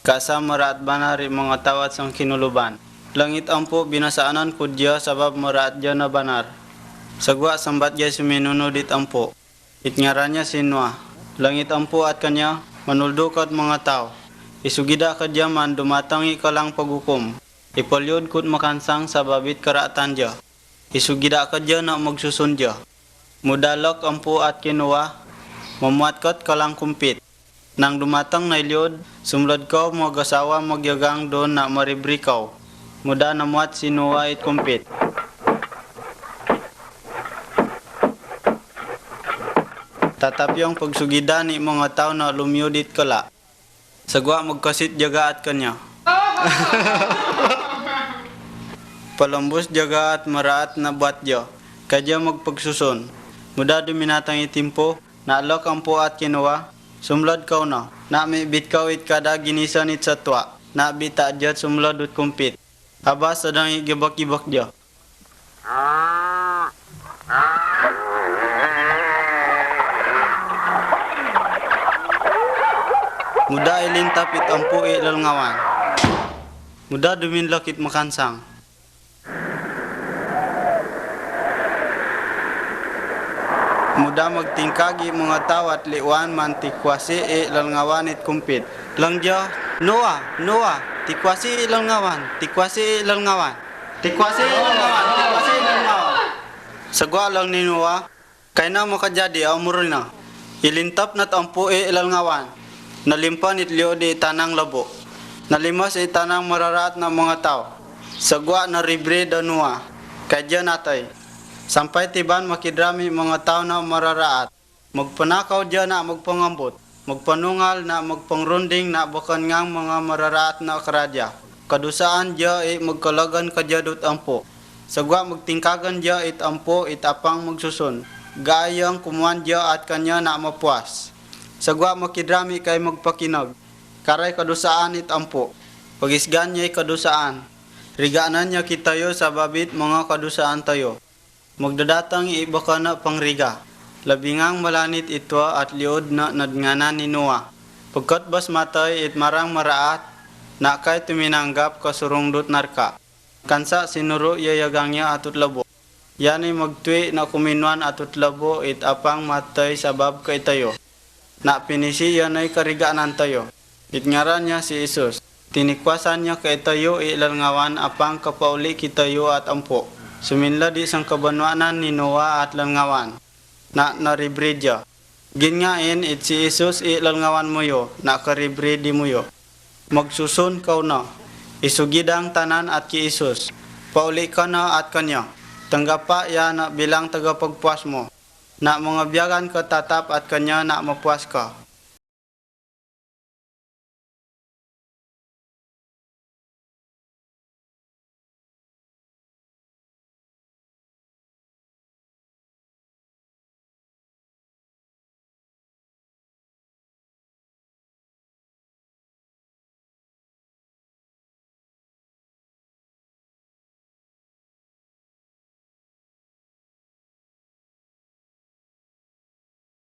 Kasama maraat banari mga tawat sang kinuluban. Langit ampo binasaanan ko dia sabab maraat dia na banar. Sagwa sambat dia suminunudit ampo. Itngaranya si Noah. Langit ampo at kanya manuldo kat mga tao. Isugida ka dia man dumatangi ka lang paghukom. Ipalyod kut makansang sababit karaatan dia. Isugida ka dia na magsusun dia. Mudalok ampo at kinuha. Mamuat kat kalang kumpit. Nang dumatang na ilyod, sumlad ko magasawa magyagang doon na maribri ko. Muda namuat sinuwa it kumpit. Tatapyong pagsugida ni mga tao na lumyudit kala. Sagwa magkasit jaga at kanya. Palambos jaga at maraat na batya. Kadya magpagsuson. Muda duminatang itimpo, naalok ang po at kinuha. Sumlad kaw na, na may bit kaw it kada ginisan it sa tuwa, na bita dyan sumlad ut kumpit. Aba sadang igibak-ibak dyan. Muda ilintapit ang po ilalngawan. Muda duminlakit makansang. Muda magtingkagi mga tao at liwan man tikwasi ilalngawan it kumpit. Langja, Noah, tikwasi ilalngawan, tikwasi ilalngawan, tikwasi ilalngawan, tikwasi ilalngawan. Sagwa lang ni Noah, kay na makajadi amuro na. Ilintap na tampo ilalngawan. Nalimpan itlyo di tanang labo. Nalimas tanang mararaat na mga tao. Sagwa na ribre da Noah, kay dyan natay. Sampai tiban makidrami mga tao na mararaat. Magpanakaw dyan na magpangambot. Magpanungal na magpangrunding na bakan ngang mga mararaat na karadya. Kadusaan dyan magkalagan kadyadot ampo. Sagwa magtingkagan dyan ampo apang magsusun. Gayang kumuan dyan at kanya na mapuas. Sagwa makidrami kay magpakinag. Karay kadusaan ampo. Pagisgan niya kadusaan. Rigaanan niya kitayo sa babit mga kadusaan tayo. Magdadatang ibaka na pangriga. Labingang malanit ito at liod na nadnganan ni Noah. Pagkat bas matay marang maraat, na kay tuminanggap kasurungdot narka. Kansa sinuro yayagang niya atut labo. Yani magtui na kuminuan atut labo apang matay sabab kay tayo. Na pinisi yanay karigaanan tayo. Itngaran niya si Isus. Tinikwasan niya kay tayo ilalngawan apang kapauli kitayo at ampo. Suminla di sang kabanwanan ni Noah at langawan, na naribridya. Gingain it si Isus ilalngawan mo yo, na karibridi mo yo. Magsusun kaw na, isugidang tanan at ki Isus. Pauli ka na at kanya, tanggapa ya na bilang tagapagpuas mo, na mga biyagan ka tatap at kanya na mapuas ka.